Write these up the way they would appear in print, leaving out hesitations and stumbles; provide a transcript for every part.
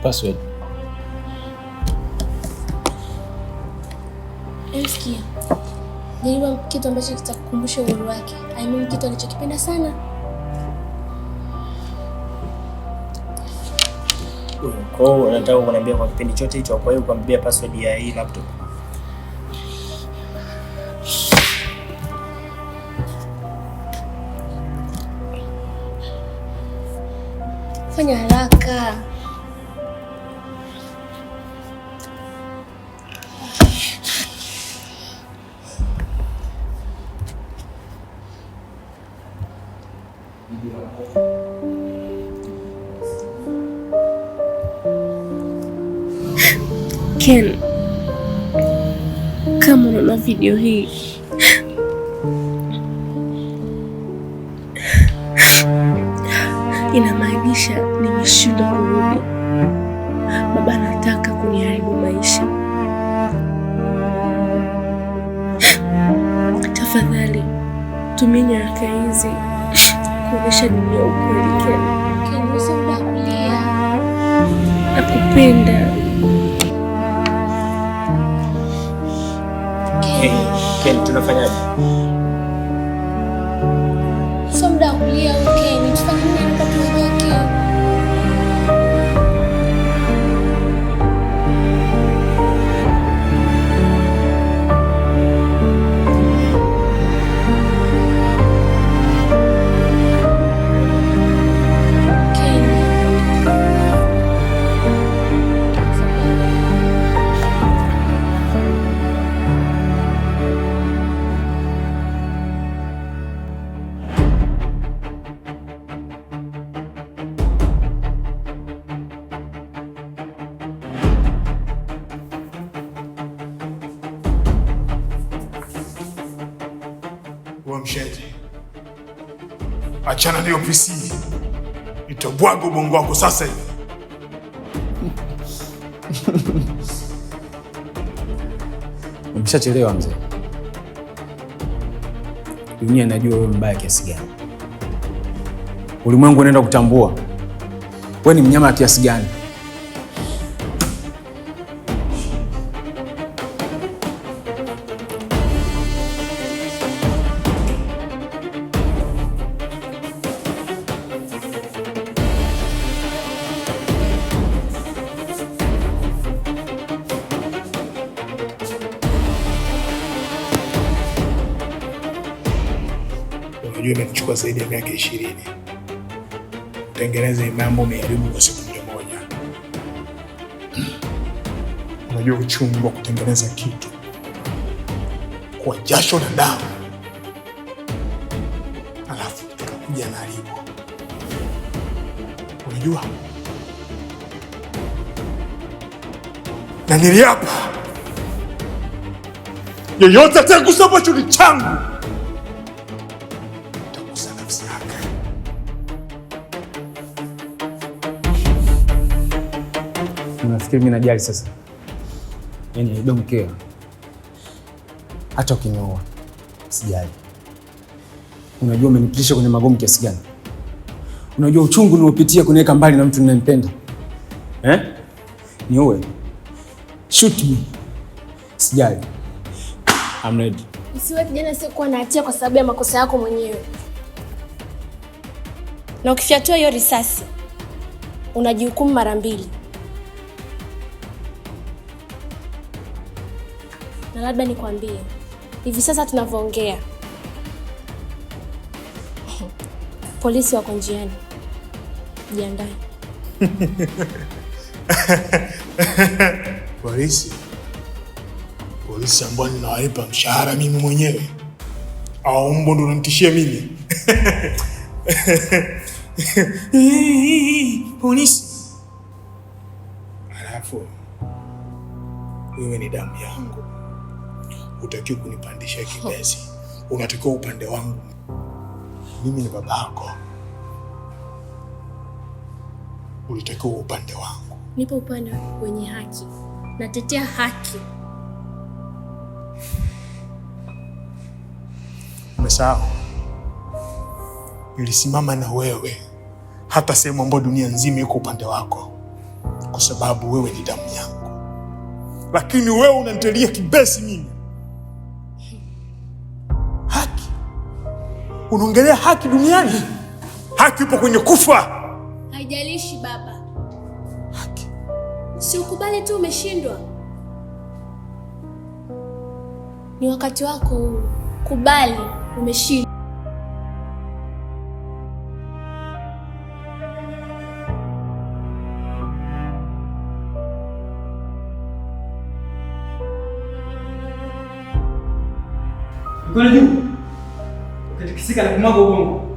Password. Sikia. Jaribu kitu ambacho kitakukumbusha uhuru wake. I mean kitu alichokipenda sana. Kwa hiyo unataka kuniambia kwa kipindi chote hicho kwa hiyo ukamwambia password ya hii laptop? Fanya haraka. Ken, kama unaona video hii inamaanisha nimeshindwa kurudi. Baba anataka kuniharibu maisha. Tafadhali tumia nyaraka hizi kuonyesha dunia ukweli. Ken, usiende kulia. Nakupenda. Ken, tunafanyaje? Sio muda wa kulia. Okay, tufanye nini kwa tuondoke? Mshenzi, achana na PC. Nitabwaga ubongo wako sasa hivi. Umeshachelewa mzee. Dunia inajua wewe mbaya kiasi gani. Ulimwengu unaenda kutambua wewe ni mnyama kiasi gani. Unajua imechukua zaidi ya miaka 20 kutengeneza mambo umeharibu kwa siku moja. Unajua uchungu wa kutengeneza kitu kwa jasho na damu, alafu tukakuja na haribu. Unajua, na niliapa yeyote atagusa ambacho changu Unafikiri mimi najali sasa? Yaani I don't care. Hata ukinioa sijali. Unajua umenipitisha kwenye magumu kiasi gani? Unajua uchungu niliopitia kuniweka mbali na mtu ninayempenda. Niue. Shoot me. Sijali. I'm ready. Usiwe kijana asiyekuwa na hatia kwa sababu ya makosa yako mwenyewe. Na ukifyatua hiyo risasi unajihukumu mara mbili. Na labda nikwambie, hivi sasa tunavyoongea polisi wako njiani. Jiandae. Polisi ambao ninawalipa mshahara mimi mwenyewe, au mbona ndo unanitishia mimi? Polisi. Alafu wewe ni damu yangu, utakiwa kunipandisha kibezi, unatakiwa upande wangu. Mimi ni babako, ulitakiwa upande wangu. Nipo upande wenye haki, natetea haki. Umesahau nilisimama na wewe hata sehemu ambayo dunia nzima iko upande wako. kwa sababu wewe ni damu yangu, lakini wewe unanitelia kibesi mimi. Haki? Unaongelea haki duniani? Haki ipo kwenye kufa. Haijalishi baba. Haki. Si ukubali tu umeshindwa. Ni wakati wako, kubali umeshindwa. Mkono juu. Ukitikisika na kumwaga ubongo.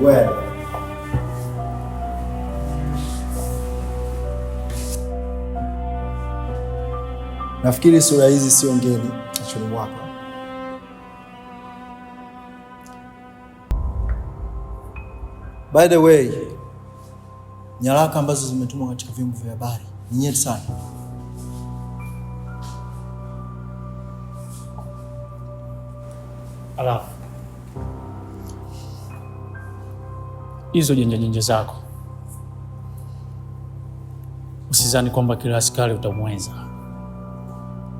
Well. Nafikiri sura hizi sio ngeni kichwani mwako. By the way, nyaraka ambazo zimetumwa katika vyombo vya habari ni nyeti sana. Alafu hizo jenja zako usizani kwamba kila askari utamweza.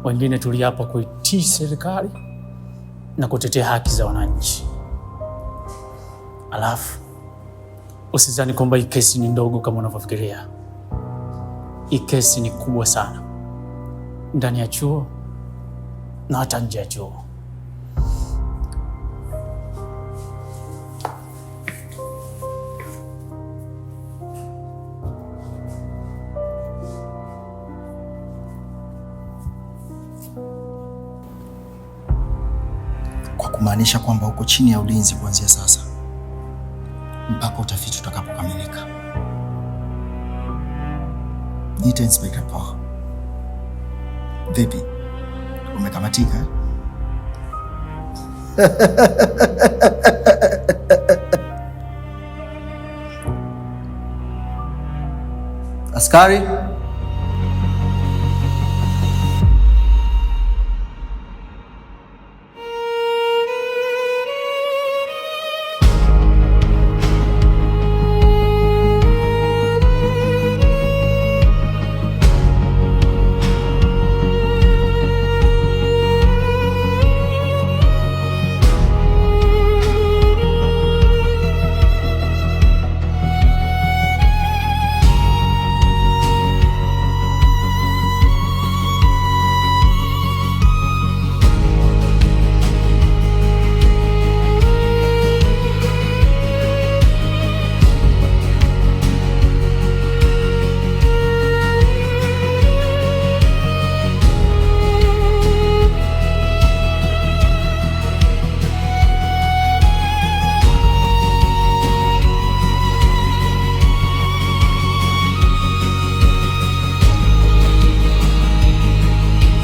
Wengine tuliapa kuitii serikali na kutetea haki za wananchi. Alafu usizani kwamba hii kesi ni ndogo kama unavyofikiria. Hii kesi ni kubwa sana, ndani ya chuo na hata nje ya chuo. Kumaanisha kwamba uko chini ya ulinzi kuanzia sasa mpaka utafiti utakapokamilika. Niite Inspector Paul. Vipi? Umekamatika? Askari?